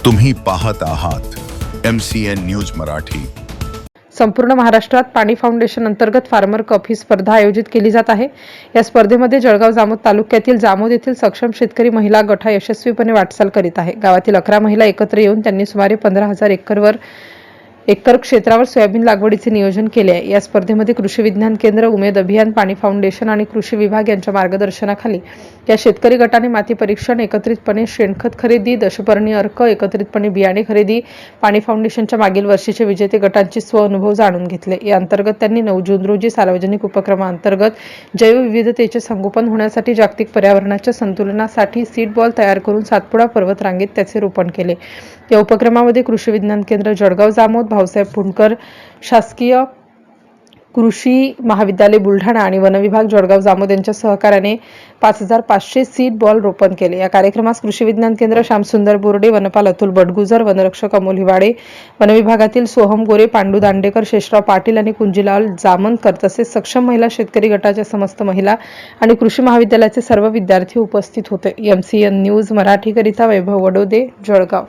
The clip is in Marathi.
तुम्ही पाहत आहात MCN न्यूज मराठी। संपूर्ण महाराष्ट्रात पाणी फाउंडेशन अंतर्गत फार्मर कप ही स्पर्धा आयोजित केली जात आहे। या स्पर्धेमध्ये जळगाव जामोद तालुक्यातील जामोद येथील सक्षम शेतकरी महिला गट हा यशस्वीपणे वाटचाल करीत आहे। गावातील 11 महिला एकत्र येऊन त्यांनी सुमारे 15,000 एकर क्षेत्रावर सोयाबीन लागवडीचे नियोजन केले आहे। या स्पर्धेमध्ये कृषी विज्ञान केंद्र, उमेद अभियान, पाणी फाउंडेशन आणि कृषी विभाग यांच्या मार्गदर्शनाखाली या शेतकरी गटाने माती परीक्षण, एकत्रितपणे शेणखत खरेदी, दशपर्णी अर्क, एकत्रितपणे बियाणे खरेदी, पाणी फाउंडेशनच्या मागील वर्षीचे विजेते गटांचे स्वअनुभव जाणून घेतले। या अंतर्गत त्यांनी 9 जून रोजी सार्वजनिक उपक्रमांतर्गत जैवविविधतेचे संगोपन होण्यासाठी जागतिक पर्यावरणाच्या संतुलनासाठी सीड बॉल तयार करून सातपुडा पर्वत रांगेत त्याचे रोपण केले। या उपक्रमामध्ये कृषी विज्ञान केंद्र जळगाव जामोद, भाऊसाहेब फुंडकर शासकीय कृषी महाविद्यालय बुलढाणा आणि वन विभाग जळगाव जामोद यांच्या सहकार्याने 5,500 सीड बॉल रोपण केले। या कार्यक्रमास कृषी विज्ञान केंद्र श्यामसुंदर बोर्डे, वनपाल अतुल बडगुजर, वनरक्षक अमोल हिवाडे, वन विभागातील सोहम गोरे, पांडू दांडेकर, शेषराव पाटील आणि कुंजीलाल जामनकर तसेच सक्षम महिला शेतकरी गटाच्या समस्त महिला आणि कृषी महाविद्यालयाचे सर्व विद्यार्थी उपस्थित होते। MCN न्यूज मराठी करिता वैभव वडोदे, जळगाव।